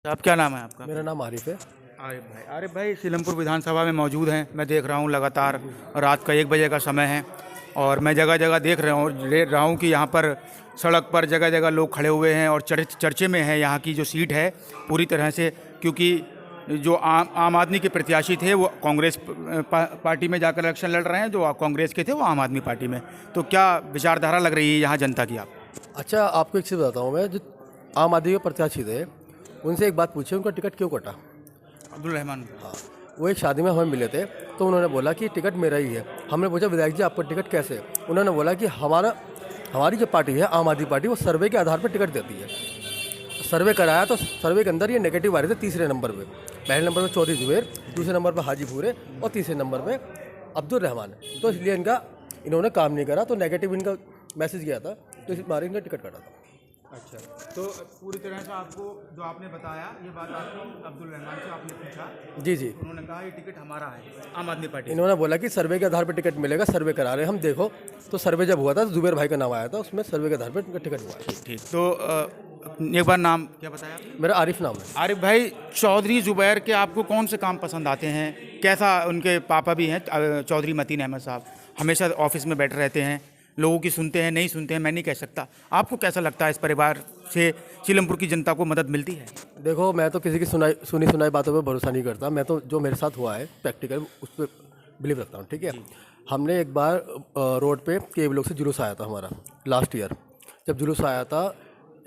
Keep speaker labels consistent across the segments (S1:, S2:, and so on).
S1: आप क्या नाम है आपका?
S2: मेरा नाम आरिफ है।
S1: आरिफ भाई सीलमपुर विधानसभा में मौजूद हैं। मैं देख रहा हूँ लगातार रात का 1 बजे का समय है और मैं जगह जगह देख रहा हूँ कि यहाँ पर सड़क पर जगह जगह लोग खड़े हुए हैं और चर्चे में है यहाँ की जो सीट है पूरी तरह से, क्योंकि जो आम आदमी के प्रत्याशी थे वो कांग्रेस पार्टी में जाकर इलेक्शन लड़ रहे हैं, जो कांग्रेस के थे वो आम आदमी पार्टी में। तो क्या विचारधारा लग रही है यहाँ जनता की? आप
S2: अच्छा, आपको एक चीज़ बताता हूँ मैं। जो आम आदमी के प्रत्याशी थे उनसे एक बात पूछी, उनका टिकट क्यों कटा?
S1: अब्दुल रहमान।
S2: हाँ, वो एक शादी में हमें मिले थे तो उन्होंने बोला कि टिकट मेरा ही है। हमने पूछा विधायक जी आपका टिकट कैसे? उन्होंने बोला कि हमारी जो पार्टी है आम आदमी पार्टी, वो सर्वे के आधार पर टिकट देती है। सर्वे कराया तो सर्वे के अंदर ये नेगेटिव आ रहे थे तीसरे नंबर पे। पहले नंबर पे चौधरी जुबैर, दूसरे नंबर पे हाजी भूरे और तीसरे नंबर पे अब्दुल रहमान। तो इसलिए इन्होंने काम नहीं करा, तो नेगेटिव इनका मैसेज गया था, तो इस बार इनका टिकट कटा था।
S1: अच्छा, तो पूरी तरह से आपको जो आपने बताया ये बात आपको अब्दुल रहमान से आपने पूछा?
S2: जी जी,
S1: उन्होंने कहा ये टिकट हमारा है आम आदमी पार्टी।
S2: इन्होंने बोला कि सर्वे के आधार पर टिकट मिलेगा, सर्वे करा रहे हम। देखो, तो सर्वे जब हुआ था तो जुबैर भाई का नाम आया था, उसमें सर्वे के आधार पर टिकट हुआ है।
S1: ठीक, तो एक बार नाम क्या बताया?
S2: मेरा आरिफ नाम है।
S1: आरिफ भाई, चौधरी जुबैर के आपको कौन से काम पसंद आते हैं? कैसा, उनके पापा भी हैं चौधरी मतीन अहमद साहब, हमेशा ऑफिस में बैठे रहते हैं, लोगों की सुनते हैं, नहीं सुनते हैं मैं नहीं कह सकता। आपको कैसा लगता है इस परिवार से सीलमपुर की जनता को मदद मिलती है?
S2: देखो, मैं तो किसी की सुनी सुनाई बातों पे भरोसा नहीं करता। मैं तो जो मेरे साथ हुआ है प्रैक्टिकल उस पर बिलीव रखता हूँ। ठीक है, हमने एक बार रोड पे केव लोग से जुलूस आया था हमारा लास्ट ईयर। जब जुलूस आया था,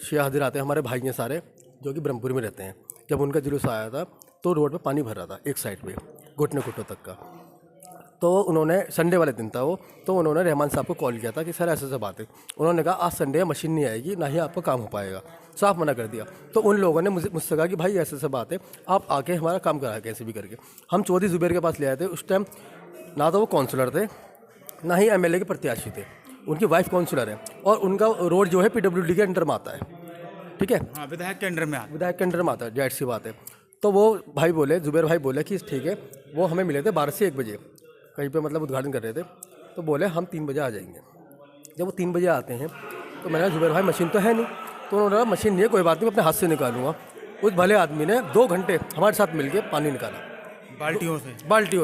S2: शिया हज़ीर आते हैं हमारे भाई हैं सारे, जो कि ब्रह्मपुरी में रहते हैं। जब उनका जुलूस आया था तो रोड पे पानी भर रहा था एक साइड पे, घुटने घुटनों तक का। तो उन्होंने, संडे वाले दिन था वो, तो उन्होंने रहमान साहब को कॉल किया था कि सर ऐसे ऐसे बात है। उन्होंने कहा आज संडे है, मशीन नहीं आएगी, ना ही आपका काम हो पाएगा। साफ मना कर दिया। तो उन लोगों ने मुझसे कहा कि भाई ऐसे ऐसे बात है, आप आके हमारा काम करा कैसे भी करके। हम चौधरी जुबैर के पास ले आए थे। उस टाइम ना तो वो काउंसलर थे, ना ही एमएलए के प्रत्याशी थे। उनकी वाइफ काउंसलर है और उनका रोड जो है पीडब्ल्यूडी के अंडर में आता है। ठीक है,
S1: हाँ, विधायक के अंडर में
S2: विधायक के अंडर में आता है, जाहिर सी बात है। तो वो भाई बोले, जुबैर भाई बोले कि ठीक है। वो हमें मिले थे 12 से 1 बजे कहीं पे, मतलब उद्घाटन कर रहे थे। तो बोले हम 3 बजे आ जाएंगे। जब वो 3 बजे आते हैं तो मैंने कहा जुबैर भाई मशीन तो है नहीं। तो उन्होंने कहा मशीन नहीं है, कोई बात नहीं, मैं अपने हाथ से निकालूंगा। उस भले आदमी ने 2 घंटे हमारे साथ मिलकर पानी निकाला बाल्टियों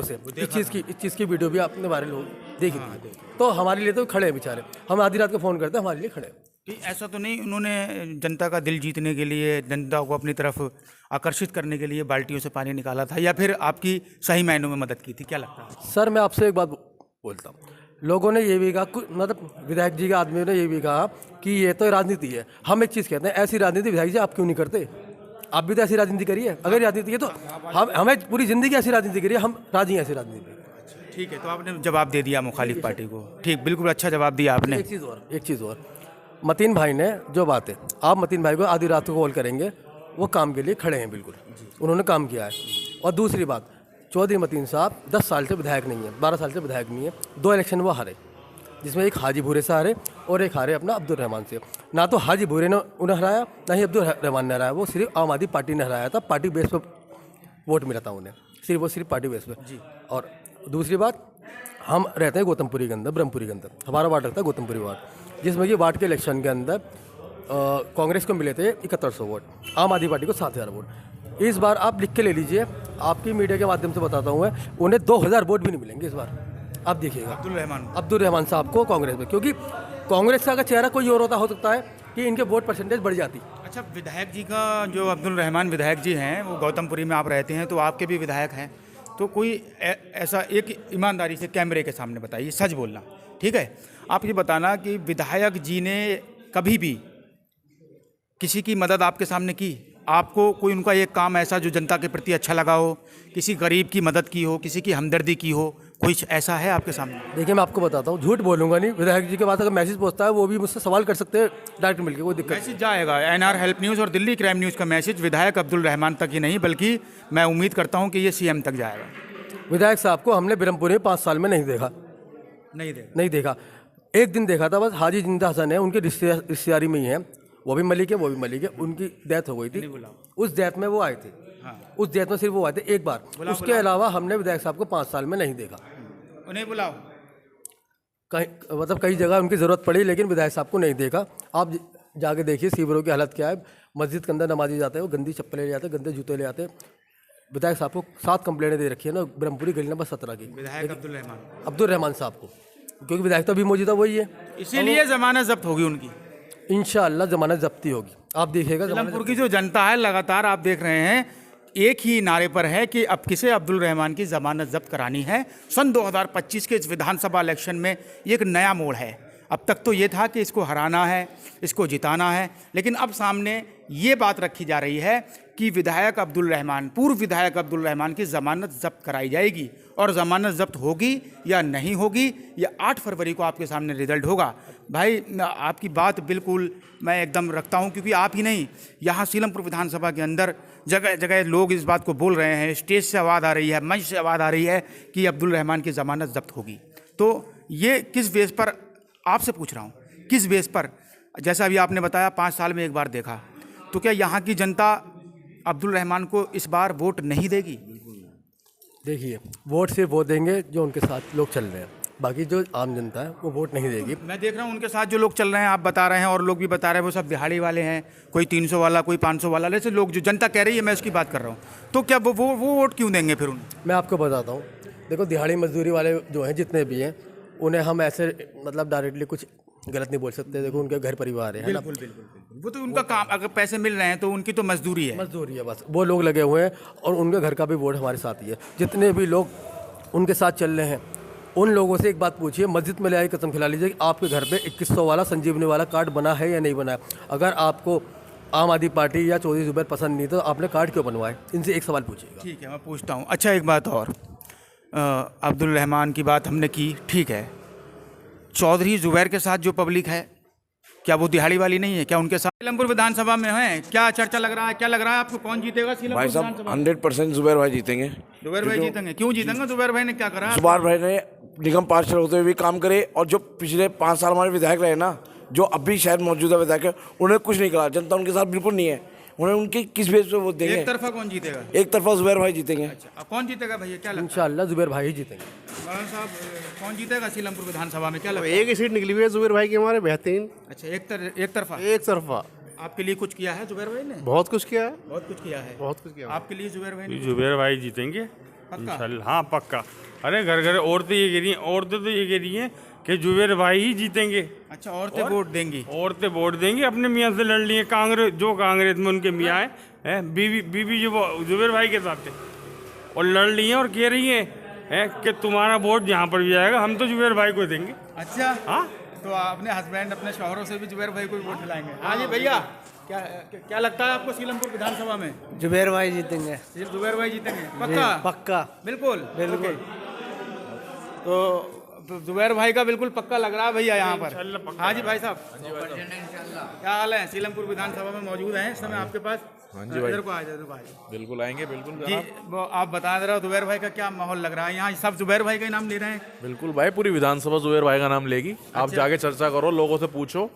S2: से। इस चीज़ की वीडियो भी आपने वायरल हो देखी थी। तो हमारे लिए तो खड़े हैं बेचारे, हम आधी रात को फ़ोन करते हैं, हमारे लिए खड़े हैं।
S1: कि ऐसा तो नहीं उन्होंने जनता का दिल जीतने के लिए, जनता को अपनी तरफ आकर्षित करने के लिए बाल्टियों से पानी निकाला था, या फिर आपकी सही मायनों में मदद की थी? क्या लगता है
S2: सर? मैं आपसे एक बात बोलता हूँ, लोगों ने ये भी कहा, मतलब विधायक जी के आदमियों ने ये भी कहा कि ये तो राजनीति है। हम एक चीज़ कहते हैं, ऐसी राजनीति विधायक जी आप क्यों नहीं करते? आप भी तो ऐसी राजनीति करिए। अगर राजनीति है तो हमें पूरी ज़िंदगी ऐसी राजनीति करिए, हम राजी हैं ऐसी राजनीति पर।
S1: ठीक है, तो आपने जवाब दे दिया मुखालिफ पार्टी को। ठीक, बिल्कुल अच्छा जवाब दिया आपने।
S2: एक चीज़ और, मतीन भाई ने जो बात है, आप मतीन भाई को आधी रात को कॉल करेंगे, वो काम के लिए खड़े हैं बिल्कुल, उन्होंने काम किया है। और दूसरी बात, चौधरी मतीन साहब 10 साल से विधायक नहीं है, 12 साल से विधायक नहीं है। 2 इलेक्शन वो हारे, जिसमें एक हाजी भूरे से हारे और एक हारे अपना अब्दुल रहमान से। ना तो हाजी भूरे ने उन्हें हराया, ना ही अब्दुल रहमान ने हराया। वो सिर्फ आम आदमी पार्टी ने हराया था, पार्टी बेस पर वोट मिला था उन्हें, सिर्फ पार्टी बेस पर। और दूसरी बात, हम रहते हैं गौतमपुरी के अंदर, ब्रह्मपुरी के अंदर। हमारा वार्ड रहता है गौतमपुरी वार्ड, जिसमें कि वार्ड के इलेक्शन के अंदर कांग्रेस को मिले थे 7100 वोट, आम आदमी पार्टी को 7000 वोट। इस बार आप लिख के ले लीजिए, आपकी मीडिया के माध्यम से बताता हूँ मैं, उन्हें 2000 वोट भी नहीं मिलेंगे इस बार। आप देखिएगा अब्दुल रहमान साहब को कांग्रेस में, क्योंकि कांग्रेस का अगर चेहरा कोई और होता, हो सकता है कि इनके वोट परसेंटेज बढ़ जाती।
S1: अच्छा, विधायक जी का जो अब्दुल रहमान विधायक जी हैं, वो गौतमपुरी में आप रहते हैं, तो आपके भी विधायक हैं, तो कोई ऐसा एक ईमानदारी से कैमरे के सामने बताइए, सच बोलना, ठीक है? आप ये बताना कि विधायक जी ने कभी भी किसी की मदद आपके सामने की? आपको कोई उनका एक काम ऐसा जो जनता के प्रति अच्छा लगा हो, किसी गरीब की मदद की हो, किसी की हमदर्दी की हो, कुछ ऐसा है आपके सामने?
S2: देखिए, मैं आपको बताता हूँ, झूठ बोलूँगा नहीं। विधायक जी के पास अगर मैसेज पहुँचता है, वो भी मुझसे सवाल कर सकते हैं डायरेक्ट मिलकर, कोई दिक्कत।
S1: मैसेज जाएगा एनआर हेल्प न्यूज़ और दिल्ली क्राइम न्यूज़ का मैसेज विधायक अब्दुल रहमान तक ही नहीं, बल्कि मैं उम्मीद करता हूँ कि ये सीएम तक जाएगा।
S2: विधायक साहब को हमने ब्रह्मपुरी में 5 साल में नहीं देखा। एक दिन देखा था बस, हाजी जिंदा हसन है, उनकी रिश्तेदारी में ही है, वो भी मलिक है। उनकी डेथ हो गई थी, उस डेथ में वो आए थे। उस डेथ में सिर्फ वो आए थे एक बार, उसके अलावा हमने विधायक साहब को 5 साल में नहीं देखा।
S1: उन्हें बुलाओ।
S2: कहीं, मतलब कई जगह उनकी ज़रूरत पड़ी, लेकिन विधायक साहब को नहीं देखा। आप जाके देखिए सीवरों की हालत क्या है। मस्जिद के अंदर नमाजी जाते हैं, वो गंदी चप्पलें ले जाते हैं, गंदे जूते ले आते हैं। विधायक साहब को 7 कंप्लेंटें दे रखी है ना, ब्रह्मपुरी गली नंबर 17 की,
S1: विधायक
S2: अब्दुल रहमान साहब को, क्योंकि विधायक तो अभी मौजूदा वही है।
S1: इसीलिए जमानत जब्त होगी उनकी।
S2: इंशाअल्लाह जमानत जब्ती होगी, आप देखिएगा।
S1: सीलमपुर की जो जनता है लगातार आप देख रहे हैं एक ही नारे पर है कि अब किसे अब्दुल रहमान की ज़मानत जब्त करानी है। सन 2025 के इस विधानसभा इलेक्शन में ये एक नया मोड़ है। अब तक तो ये था कि इसको हराना है, इसको जिताना है, लेकिन अब सामने ये बात रखी जा रही है कि विधायक अब्दुल रहमान, पूर्व विधायक अब्दुल रहमान की ज़मानत जब्त कराई जाएगी। और ज़मानत जब्त होगी या नहीं होगी, ये 8 फरवरी को आपके सामने रिजल्ट होगा। भाई आपकी बात बिल्कुल मैं एकदम रखता हूँ, क्योंकि आप ही नहीं, यहाँ सीलमपुर विधानसभा के अंदर जगह जगह लोग इस बात को बोल रहे हैं, स्टेज से आवाज़ आ रही है, मंच से आवाज़ आ रही है कि अब्दुल रहमान की ज़मानत जब्त होगी। तो ये किस बेस पर, आपसे पूछ रहा हूँ, किस बेस पर? जैसा अभी आपने बताया 5 साल में एक बार देखा, तो क्या यहाँ की जनता अब्दुल रहमान को इस बार वोट नहीं देगी?
S2: देखिए, वोट सिर्फ वो देंगे जो उनके साथ लोग चल रहे हैं, बाकी जो आम जनता है वो वोट नहीं देगी।
S1: मैं देख रहा हूँ उनके साथ जो लोग चल रहे हैं, आप बता रहे हैं और लोग भी बता रहे हैं, वो सब दिहाड़ी वाले हैं, कोई 300 वाला, कोई 500 वाला, ऐसे लोग जो जनता कह रही है, मैं उसकी बात कर रहा हूँ। तो क्या वो वोट क्यों देंगे फिर उन्हें?
S2: मैं आपको बताता हूँ, देखो दिहाड़ी मजदूरी वाले जो हैं जितने भी हैं, उन्हें हम ऐसे मतलब डायरेक्टली कुछ गलत नहीं बोल सकते। देखो उनके घर परिवार है ना,
S1: बिल्कुल, वो तो उनका काम, अगर पैसे मिल रहे हैं तो उनकी तो मजदूरी है।
S2: मजदूरी है बस, वो लोग लगे हुए हैं और उनके घर का भी वोट हमारे साथ ही है। जितने भी लोग उनके साथ चल रहे हैं, उन लोगों से एक बात पूछिए, मस्जिद में ले आई कसम खिला लीजिए कि आपके घर पे 2100 वाला संजीवनी वाला कार्ड बना है या नहीं बना है। अगर आपको आम आदमी पार्टी या चौधरी जुबैर पसंद नहीं तो आपने कार्ड क्यों बनवाए? इनसे एक सवाल पूछिएगा।
S1: ठीक है, मैं पूछता हूँ। अच्छा, एक बात और, अब्दुल रहमान की बात हमने की, ठीक है, चौधरी जुबैर के साथ जो पब्लिक है, क्या वो दिहाड़ी वाली नहीं है? क्या उनके साथ सीलमपुर विधानसभा में है? क्या चर्चा लग रहा है, क्या लग रहा है आपको, कौन जीतेगा सीलमपुर विधानसभा?
S3: 100% जुबैर भाई जीतेंगे।
S1: जुबैर भाई जीतेंगे? क्यों जीतेंगे? जुबैर भाई ने क्या करा?
S3: जुबैर भाई ने निगम पार्षद होते हुए भी काम करे, और जो पिछले 5 साल हमारे विधायक रहे ना, जो अभी शायद मौजूदा विधायक है, उन्हें कुछ नहीं करा। जनता उनके साथ बिल्कुल नहीं है। उन्हें उनकी किस बेस पे वोट देंगे?
S1: एक तरफा कौन जीतेगा?
S3: एक तरफा जुबैर भाई जीतेंगे।
S1: अच्छा, अब कौन जीतेगा भैया, क्या लगता है?
S2: इंशाअल्लाह जुबैर भाई ही जीतेंगे।
S1: मौलाना साहब, कौन जीतेगा सीलमपुर विधानसभा में, क्या लगता है?
S4: एक ही सीट निकली हुई है जुबैर भाई की हमारे, बेहतरीन
S1: अच्छा, एक तरफा।
S4: एक तरफा।
S1: आपके लिए कुछ किया है जुबैर भाई ने?
S4: बहुत कुछ किया है,
S1: बहुत कुछ किया है।
S4: बहुत कुछ किया है।
S1: आपके लिए जुबैर भाई ने?
S5: जुबैर भाई जीतेंगे इंशाल्लाह। हाँ पक्का। अरे घर घर औरतें ये कह रही हैं, औरतें तो ये कह रही हैं कि जुबैर भाई ही जीतेंगे।
S1: अच्छा, औरतें वोट देंगी?
S5: औरतें वोट देंगी, अपने मियाँ से लड़ लिए। कांग्रेस, जो कांग्रेस में उनके मियाँ हैं, बीवी जो जुबैर भाई के साथ थे, और लड़ ली हैं और कह रही हैं कि तुम्हारा वोट यहाँ पर भी आएगा, हम तो जुबैर भाई को देंगे।
S1: अच्छा,
S5: हाँ,
S1: तो अपने हस्बैंड, अपने शौहरों से भी जुबैर भाई को वोट दिलाएंगे? हाँ जी भैया, क्या लगता है आपको सीलमपुर विधानसभा में?
S6: जुबैर भाई जीतेंगे।
S1: जुबैर भाई जीतेंगे पक्का?
S6: पक्का,
S1: बिल्कुल
S6: बिल्कुल।
S1: ओके। तो जुबैर भाई का बिल्कुल पक्का लग रहा है भैया यहाँ पर। हाँ जी भाई साहब, क्या हाल है? सीलमपुर विधानसभा में मौजूद हैं इस समय आपके पास?
S7: हाँ जी भाई,
S1: इधर को आ जाए भाई।
S7: बिल्कुल आएंगे, बिल्कुल
S1: जी, वो आप बता दे रहे हो जुबैर भाई का क्या माहौल लग रहा है यहाँ? सब जुबैर भाई का ही नाम ले रहे हैं?
S7: बिल्कुल भाई, पूरी विधानसभा जुबैर भाई का नाम लेगी। आप जाके चर्चा करो, लोगों से पूछो,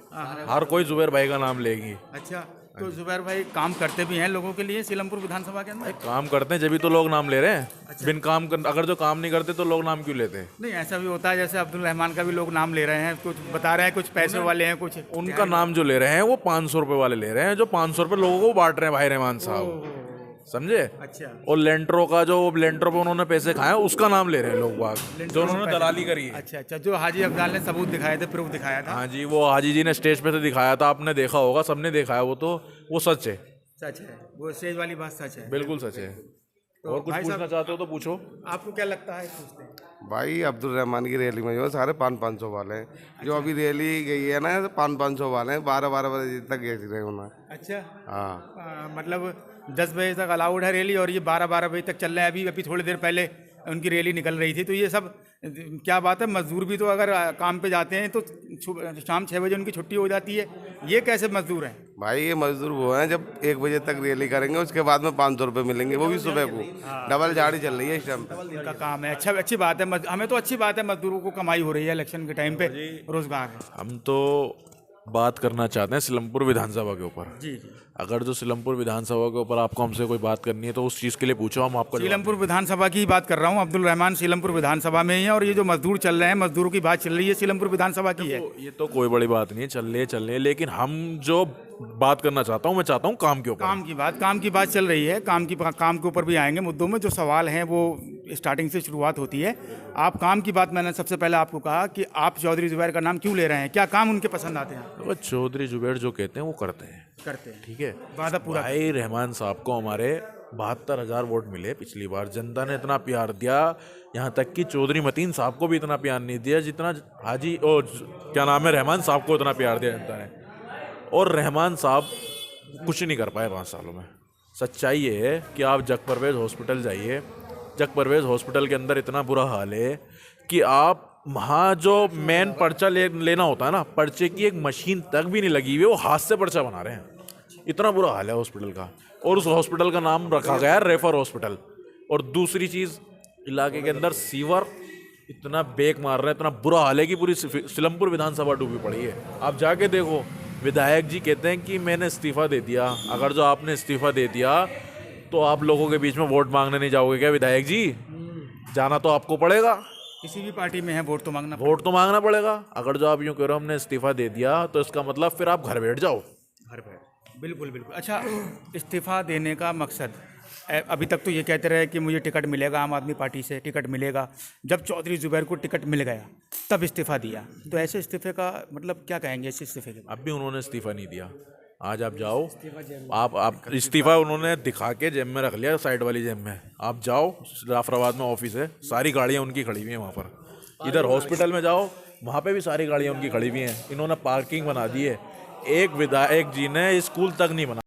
S7: हर कोई जुबैर भाई का नाम लेगी।
S1: अच्छा, तो जुबैर भाई काम करते भी हैं लोगों के लिए सीलमपुर विधानसभा के अंदर?
S7: काम करते हैं जब तो लोग नाम ले रहे हैं। बिन काम अगर जो काम नहीं करते तो लोग नाम क्यों लेते हैं?
S1: नहीं, ऐसा भी होता है, जैसे अब्दुल रहमान का भी लोग नाम ले रहे हैं, कुछ बता रहे हैं, कुछ पैसे वाले हैं, कुछ
S7: उनका नाम जो ले रहे हैं वो 500 रुपए वाले ले रहे हैं, जो 500 रुपए लोगों को बांट रहे हैं भाई रहमान साहब, समझे?
S1: अच्छा,
S7: और लेंटरों का, जो लेंटरों पे उन्होंने पैसे खाए उसका नाम ले रहे हैं लोग बाग, जो उन्होंने दलाली करी है।
S1: अच्छा अच्छा, जो हाजी अफजाल ने सबूत दिखाए थे, प्रूफ दिखाया था।
S7: हाँ जी, वो हाजी जी ने स्टेज पे से दिखाया था, आपने देखा होगा, सबने देखा है, वो सच है।
S1: सच है, वो स्टेज वाली बात सच है।
S7: बिल्कुल सच है।
S1: तो
S7: और कुछ
S1: भाई
S7: पूछना
S1: साहब,
S7: चाहते हो तो पूछो।
S1: आपको क्या लगता है? पूछते हैं।
S4: भाई अब्दुल रहमान की रैली में जो है सारे 500 वाले हैं। जो अभी रैली गई है ना, 500 वाले हैं, 12 बजे तक गए रहे उन्हें।
S1: अच्छा,
S4: हाँ,
S1: मतलब 10 बजे तक अलाउड है रैली, और ये 12 बजे तक चल रहे हैं। अभी थोड़ी देर पहले उनकी रैली निकल रही थी। तो ये सब क्या बात है? मजदूर भी तो अगर काम पे जाते हैं तो शाम 6 बजे उनकी छुट्टी हो जाती है, ये कैसे मजदूर हैं?
S4: भाई ये मजदूर वो हैं जब 1 बजे तक रैली करेंगे, उसके बाद में 500 रुपये मिलेंगे, वो भी सुबह को। डबल झाड़ी चल रही है इस टाइम पे।
S1: इनका काम है। अच्छा, अच्छी बात है, हमें तो अच्छी बात है, मजदूरों को कमाई हो रही है, इलेक्शन के टाइम पे रोजगार है।
S7: हम तो बात करना चाहते हैं सिलमपुर विधानसभा के ऊपर।
S1: जी जी।
S7: अगर जो सिलमपुर विधानसभा के ऊपर आपको हमसे कोई बात करनी है तो उस चीज़ के लिए पूछो, हम आपको जवाब
S1: सीलमपुर विधानसभा की बात कर रहा हूँ। अब्दुल रहमान सीलमपुर विधानसभा में ही है, और ये जो मजदूर चल रहे हैं, मजदूरों की बात चल रही है, सीलमपुर विधानसभा की है।
S7: ये तो कोई बड़ी बात नहीं है, चल रहे, लेकिन हम जो बात करना चाहता हूँ, मैं चाहता हूँ काम के ऊपर।
S1: काम की बात चल रही है। काम के ऊपर भी आएंगे मुद्दों में। जो सवाल हैं वो स्टार्टिंग से शुरुआत होती है। आप काम की बात, मैंने सबसे पहले आपको कहा कि आप चौधरी जुबैर का नाम क्यों ले रहे हैं, क्या काम उनके पसंद आते हैं?
S7: तो चौधरी जुबैर जो कहते हैं वो करते हैं, ठीक है।
S1: वादा पूरा।
S7: भाई रहमान साहब को हमारे 72,000 वोट मिले पिछली बार। जनता ने इतना प्यार दिया, यहाँ तक कि चौधरी मतीन साहब को भी इतना प्यार नहीं दिया जितना हाजी और क्या नाम है रहमान साहब को इतना प्यार दिया जनता ने। और रहमान साहब कुछ नहीं कर पाए 5 सालों में। सच्चाई ये है कि आप जग परवेज हॉस्पिटल जाइए, जग परवेज हॉस्पिटल के अंदर इतना बुरा हाल है कि आप वहाँ जो मेन पर्चा लेना होता है ना, पर्चे की एक मशीन तक भी नहीं लगी हुई है, वो हाथ से पर्चा बना रहे हैं। इतना बुरा हाल है हॉस्पिटल का। और उस हॉस्पिटल का नाम रखा गया है रेफर हॉस्पिटल। और दूसरी चीज़, इलाके के अंदर सीवर इतना बेक मार रहे हैं, इतना बुरा हाल है कि पूरी सिलमपुर विधानसभा डूबी पड़ी है। आप जाके देखो, विधायक जी कहते हैं कि मैंने इस्तीफ़ा दे दिया। अगर जो आपने इस्तीफ़ा दे दिया तो आप लोगों के बीच में वोट मांगने नहीं जाओगे क्या विधायक जी? जाना तो आपको पड़ेगा।
S1: किसी भी पार्टी में है, वोट तो
S7: मांगना पड़ेगा। अगर जो आप यूँ कह रहे हो हमने इस्तीफ़ा दे दिया, तो इसका मतलब फिर आप घर बैठ जाओ।
S1: बिल्कुल बिल्कुल। अच्छा, इस्तीफ़ा देने का मकसद, अभी तक तो ये कहते रहे कि मुझे टिकट मिलेगा, आम आदमी पार्टी से टिकट मिलेगा। जब चौधरी जुबैर को टिकट मिल गया तब इस्तीफ़ा दिया। तो ऐसे इस्तीफ़े का मतलब क्या कहेंगे इस इस्तीफ़े के?
S7: अब भी उन्होंने इस्तीफ़ा नहीं दिया। आज आप जाओ, आप इस्तीफ़ा उन्होंने दिखा के जेब में रख लिया, साइड वाली जेब में। आप जाओ, जाफराबाद में ऑफिस है, सारी गाड़ियाँ उनकी खड़ी हुई हैं वहाँ पर। इधर हॉस्पिटल में जाओ, वहाँ पे भी सारी गाड़ियाँ उनकी खड़ी हुई हैं। इन्होंने पार्किंग बना दी है। एक विधायक जी ने स्कूल तक नहीं बना।